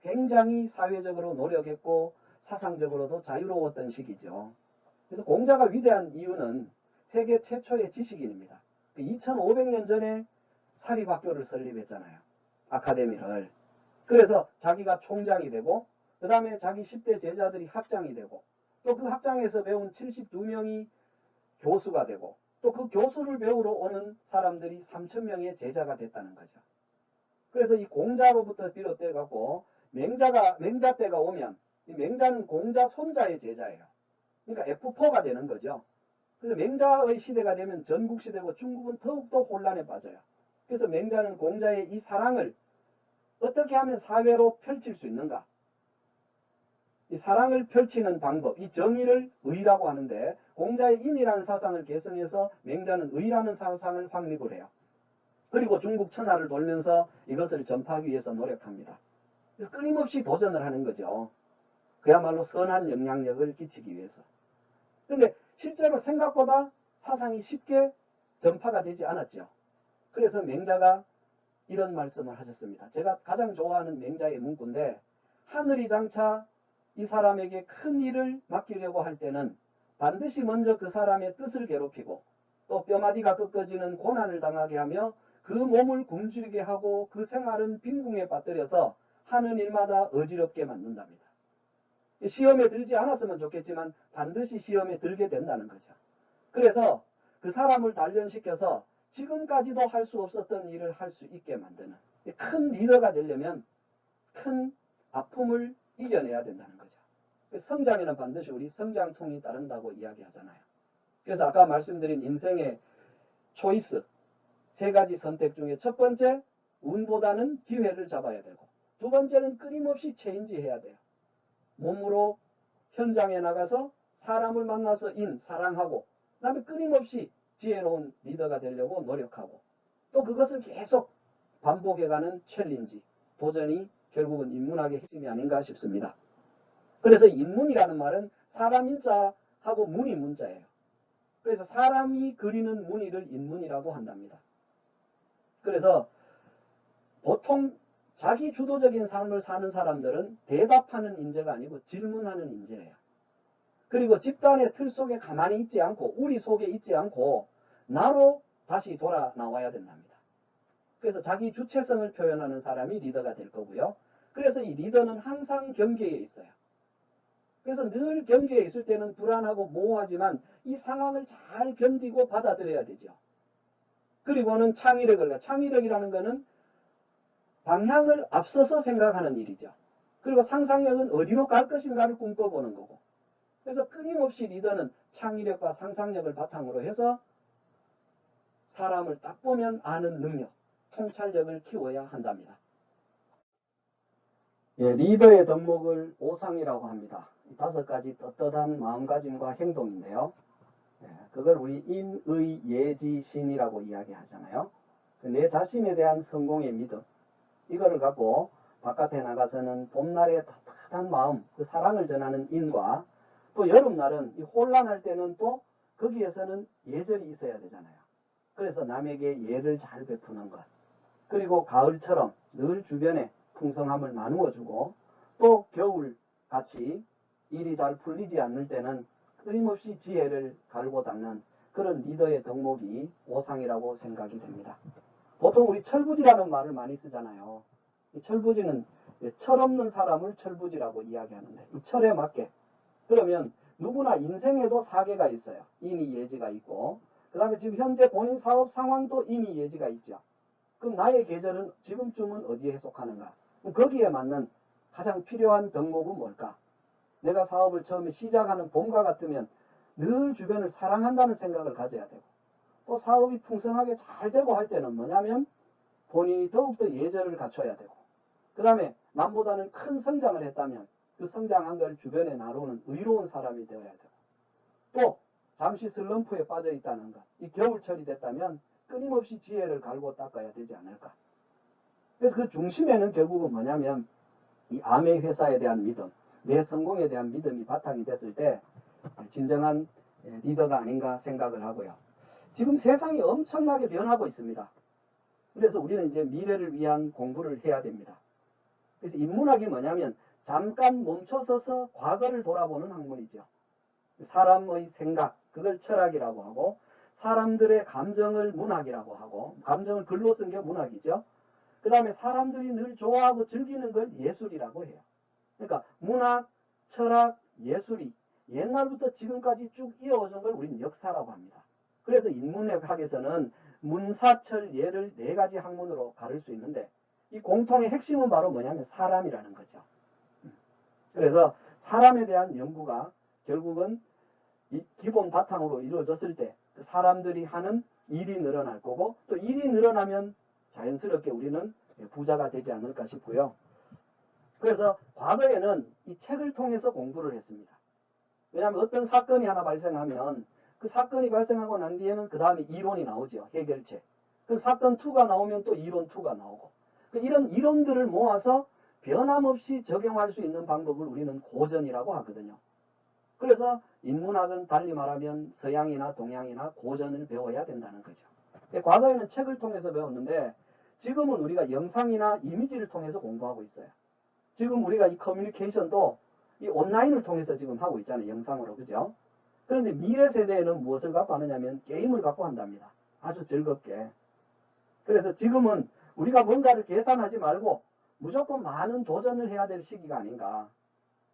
굉장히 사회적으로 노력했고 사상적으로도 자유로웠던 시기죠. 그래서 공자가 위대한 이유는 세계 최초의 지식인입니다. 2500년 전에 사립학교를 설립했잖아요. 아카데미를. 그래서 자기가 총장이 되고 그 다음에 자기 10대 제자들이 학장이 되고 또 그 학장에서 배운 72명이 교수가 되고 또 그 교수를 배우러 오는 사람들이 3000명의 제자가 됐다는 거죠. 그래서 이 공자로부터 비롯돼 갖고 맹자 때가 오면 이 맹자는 공자 손자의 제자예요. 그러니까 F4가 되는 거죠. 그래서 맹자의 시대가 되면 전국 시대고 중국은 더욱더 혼란에 빠져요. 그래서 맹자는 공자의 이 사랑을 어떻게 하면 사회로 펼칠 수 있는가? 이 사랑을 펼치는 방법, 이 정의를 의라고 하는데 공자의 인이라는 사상을 계승해서 맹자는 의라는 사상을 확립을 해요. 그리고 중국 천하를 돌면서 이것을 전파하기 위해서 노력합니다. 그래서 끊임없이 도전을 하는 거죠. 그야말로 선한 영향력을 끼치기 위해서. 그런데 실제로 생각보다 사상이 쉽게 전파가 되지 않았죠. 그래서 맹자가 이런 말씀을 하셨습니다. 제가 가장 좋아하는 맹자의 문구인데 하늘이 장차 이 사람에게 큰 일을 맡기려고 할 때는 반드시 먼저 그 사람의 뜻을 괴롭히고 또 뼈마디가 꺾어지는 고난을 당하게 하며 그 몸을 굶주리게 하고 그 생활은 빈궁에 빠뜨려서 하는 일마다 어지럽게 만든답니다. 시험에 들지 않았으면 좋겠지만 반드시 시험에 들게 된다는 거죠. 그래서 그 사람을 단련시켜서 지금까지도 할 수 없었던 일을 할 수 있게 만드는, 큰 리더가 되려면 큰 아픔을 이겨내야 된다는 거죠. 성장에는 반드시 우리 성장통이 따른다고 이야기하잖아요. 그래서 아까 말씀드린 인생의 초이스, 세 가지 선택 중에 첫 번째, 운보다는 기회를 잡아야 되고, 두 번째는 끊임없이 체인지해야 돼요. 몸으로 현장에 나가서 사람을 만나서 사랑하고, 그 다음에 끊임없이 지혜로운 리더가 되려고 노력하고, 또 그것을 계속 반복해가는 챌린지, 도전이 결국은 인문학의 핵심이 아닌가 싶습니다. 그래서 인문이라는 말은 사람 인자하고 문이 문자예요. 그래서 사람이 그리는 무늬를 인문이라고 한답니다. 그래서 보통 자기 주도적인 삶을 사는 사람들은 대답하는 인재가 아니고 질문하는 인재예요. 그리고 집단의 틀 속에 가만히 있지 않고, 우리 속에 있지 않고 나로 다시 돌아 나와야 된답니다. 그래서 자기 주체성을 표현하는 사람이 리더가 될 거고요. 그래서 이 리더는 항상 경계에 있어요. 그래서 늘 경계에 있을 때는 불안하고 모호하지만 이 상황을 잘 견디고 받아들여야 되죠. 그리고는 창의력이라는 것은 방향을 앞서서 생각하는 일이죠. 그리고 상상력은 어디로 갈 것인가를 꿈꿔보는 거고. 그래서 끊임없이 리더는 창의력과 상상력을 바탕으로 해서 사람을 딱 보면 아는 능력, 통찰력을 키워야 한답니다. 리더의 덕목을 오상이라고 합니다. 5가지 떳떳한 마음가짐과 행동인데요. 그걸 우리 인의 예지 신이라고 이야기하잖아요. 내 자신에 대한 성공의 믿음, 이거를 갖고 바깥에 나가서는 봄날의 따뜻한 마음, 그 사랑을 전하는 인과, 또 여름날은 이 혼란할 때는 또 거기에서는 예절이 있어야 되잖아요. 그래서 남에게 예를 잘 베푸는 것, 그리고 가을처럼 늘 주변에 풍성함을 나누어주고, 또 겨울같이 일이 잘 풀리지 않을 때는 끊임없이 지혜를 갈고 닦는 그런 리더의 덕목이 오상이라고 생각이 됩니다. 보통 우리 철부지라는 말을 많이 쓰잖아요. 이 철부지는 철없는 사람을 철부지라고 이야기하는데, 이 철에 맞게, 그러면 누구나 인생에도 사계가 있어요. 인이 예지가 있고, 그 다음에 지금 현재 본인 사업 상황도 인이 예지가 있죠. 그럼 나의 계절은 지금쯤은 어디에 속하는가? 그럼 거기에 맞는 가장 필요한 덕목은 뭘까? 내가 사업을 처음에 시작하는 봄과 같으면 늘 주변을 사랑한다는 생각을 가져야 되고, 또 사업이 풍성하게 잘 되고 할 때는 뭐냐면 본인이 더욱더 예절을 갖춰야 되고, 그 다음에 남보다는 큰 성장을 했다면 그 성장한 걸 주변에 나누는 의로운 사람이 되어야 되고, 또 잠시 슬럼프에 빠져 있다는 것, 이 겨울철이 됐다면 끊임없이 지혜를 갈고 닦아야 되지 않을까. 그래서 그 중심에는 결국은 뭐냐면 이 아메 회사에 대한 믿음, 내 성공에 대한 믿음이 바탕이 됐을 때 진정한 리더가 아닌가 생각을 하고요. 지금 세상이 엄청나게 변하고 있습니다. 그래서 우리는 이제 미래를 위한 공부를 해야 됩니다. 그래서 인문학이 뭐냐면 잠깐 멈춰서서 과거를 돌아보는 학문이죠. 사람의 생각, 그걸 철학이라고 하고, 사람들의 감정을 문학이라고 하고, 감정을 글로 쓴 게 문학이죠. 그 다음에 사람들이 늘 좋아하고 즐기는 걸 예술이라고 해요. 그러니까 문학, 철학, 예술이 옛날부터 지금까지 쭉 이어오는 걸 우리는 역사라고 합니다. 그래서 인문학에서는 문사철 예를 4가지 학문으로 가를 수 있는데, 이 공통의 핵심은 바로 뭐냐면 사람이라는 거죠. 그래서 사람에 대한 연구가 결국은 이 기본 바탕으로 이루어졌을 때 사람들이 하는 일이 늘어날 거고, 또 일이 늘어나면 자연스럽게 우리는 부자가 되지 않을까 싶고요. 그래서 과거에는 이 책을 통해서 공부를 했습니다. 왜냐하면 어떤 사건이 하나 발생하면 그 사건이 발생하고 난 뒤에는 그 다음에 이론이 나오죠. 해결책. 그 사건 2가 나오면 또 이론 2가 나오고, 이런 이론들을 모아서 변함없이 적용할 수 있는 방법을 우리는 고전이라고 하거든요. 그래서 인문학은 달리 말하면 서양이나 동양이나 고전을 배워야 된다는 거죠. 과거에는 책을 통해서 배웠는데 지금은 우리가 영상이나 이미지를 통해서 공부하고 있어요. 지금 우리가 이 커뮤니케이션도 이 온라인을 통해서 지금 하고 있잖아요. 영상으로. 그죠? 그런데 미래 세대에는 무엇을 갖고 하느냐면 게임을 갖고 한답니다. 아주 즐겁게. 그래서 지금은 우리가 뭔가를 계산하지 말고 무조건 많은 도전을 해야 될 시기가 아닌가.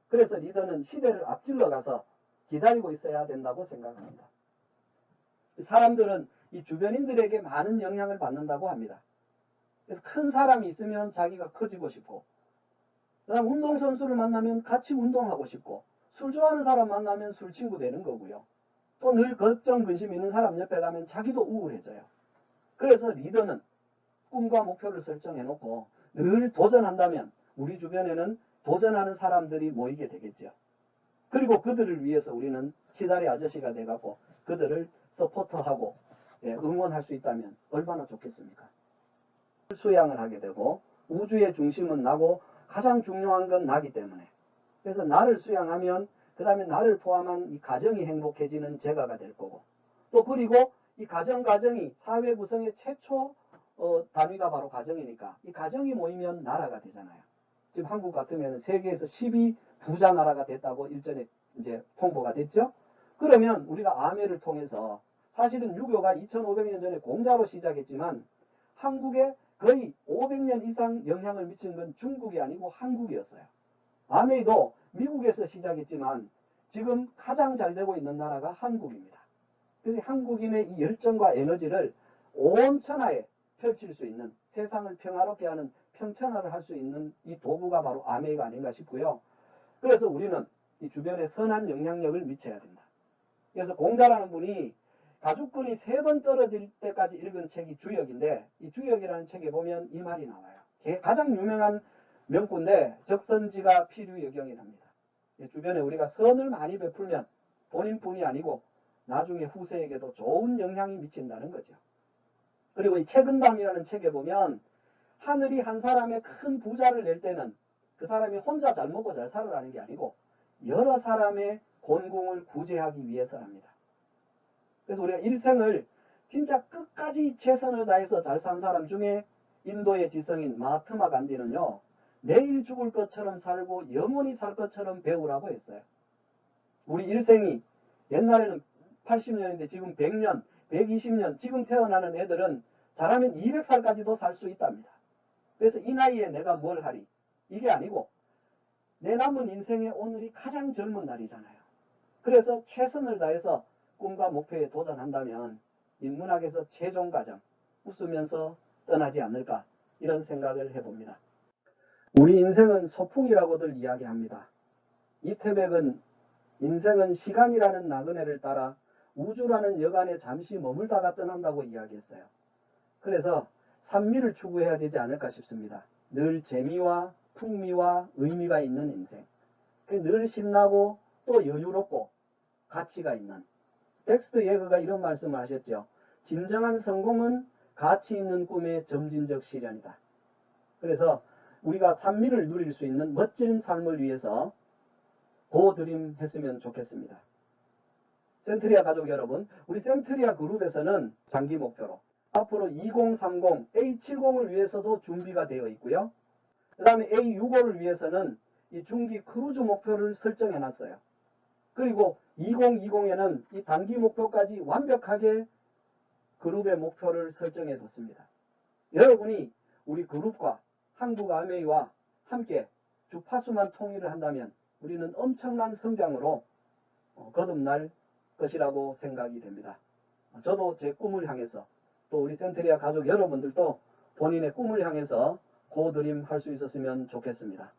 그래서 리더는 시대를 앞질러 가서 기다리고 있어야 된다고 생각합니다. 사람들은 이 주변인들에게 많은 영향을 받는다고 합니다. 그래서 큰 사람이 있으면 자기가 커지고 싶고, 그다음 운동선수를 만나면 같이 운동하고 싶고, 술 좋아하는 사람 만나면 술 친구 되는 거고요. 또 늘 걱정 근심 있는 사람 옆에 가면 자기도 우울해져요. 그래서 리더는 꿈과 목표를 설정해 놓고 늘 도전한다면 우리 주변에는 도전하는 사람들이 모이게 되겠죠. 그리고 그들을 위해서 우리는 기다리 아저씨가 돼갖고 그들을 서포터하고 응원할 수 있다면 얼마나 좋겠습니까? 수양을 하게 되고 우주의 중심은 나고 가장 중요한 건 나기 때문에, 그래서 나를 수양하면 그 다음에 나를 포함한 이 가정이 행복해지는 제가가 될 거고, 또 그리고 이 가정이 사회 구성의 최초 단위가 바로 가정이니까 이 가정이 모이면 나라가 되잖아요. 지금 한국 같으면 세계에서 12부자 나라가 됐다고 일전에 이제 홍보가 됐죠. 그러면 우리가 아메를 통해서 사실은 유교가 2500년 전에 공자로 시작했지만 한국에 거의 500년 이상 영향을 미친 건 중국이 아니고 한국이었어요. 아메이도 미국에서 시작했지만 지금 가장 잘 되고 있는 나라가 한국입니다. 그래서 한국인의 이 열정과 에너지를 온 천하에 펼칠 수 있는, 세상을 평화롭게 하는 평천하를 할 수 있는 이 도구가 바로 아메이가 아닌가 싶고요. 그래서 우리는 이 주변에 선한 영향력을 미쳐야 된다. 그래서 공자라는 분이 가죽끈이 3번 떨어질 때까지 읽은 책이 주역인데, 이 주역이라는 책에 보면 이 말이 나와요. 가장 유명한 명구인데 적선지가 필유역경이랍니다. 주변에 우리가 선을 많이 베풀면 본인뿐이 아니고 나중에 후세에게도 좋은 영향이 미친다는 거죠. 그리고 이 책은담이라는 책에 보면 하늘이 한 사람의 큰 부자를 낼 때는 그 사람이 혼자 잘 먹고 잘 살아라는 게 아니고 여러 사람의 곤궁을 구제하기 위해서랍니다. 그래서 우리가 일생을 진짜 끝까지 최선을 다해서 잘 산 사람 중에 인도의 지성인 마하트마 간디는요, 내일 죽을 것처럼 살고 영원히 살 것처럼 배우라고 했어요. 우리 일생이 옛날에는 80년인데 지금 100년, 120년, 지금 태어나는 애들은 잘하면 200살까지도 살 수 있답니다. 그래서 이 나이에 내가 뭘 하리? 이게 아니고 내 남은 인생의 오늘이 가장 젊은 날이잖아요. 그래서 최선을 다해서 꿈과 목표에 도전한다면 인문학에서 최종 과정, 웃으면서 떠나지 않을까, 이런 생각을 해봅니다. 우리 인생은 소풍이라고들 이야기합니다. 이태백은 인생은 시간이라는 나그네를 따라 우주라는 여간에 잠시 머물다가 떠난다고 이야기했어요. 그래서 산미를 추구해야 되지 않을까 싶습니다. 늘 재미와 풍미와 의미가 있는 인생, 늘 신나고 또 여유롭고 가치가 있는, 텍스트 예거가 이런 말씀을 하셨죠. 진정한 성공은 가치 있는 꿈의 점진적 실현이다. 그래서 우리가 산미를 누릴 수 있는 멋진 삶을 위해서 고드림 했으면 좋겠습니다. 센트리아 가족 여러분, 우리 센트리아 그룹에서는 장기 목표로 앞으로 2030 A70을 위해서도 준비가 되어 있고요. 그 다음에 A65를 위해서는 이 중기 크루즈 목표를 설정해 놨어요. 그리고 2020에는 이 단기 목표까지 완벽하게 그룹의 목표를 설정해 뒀습니다. 여러분이 우리 그룹과 한국 아메이와 함께 주파수만 통일을 한다면 우리는 엄청난 성장으로 거듭날 것이라고 생각이 됩니다. 저도 제 꿈을 향해서, 또 우리 센트리아 가족 여러분들도 본인의 꿈을 향해서 고드림 할 수 있었으면 좋겠습니다.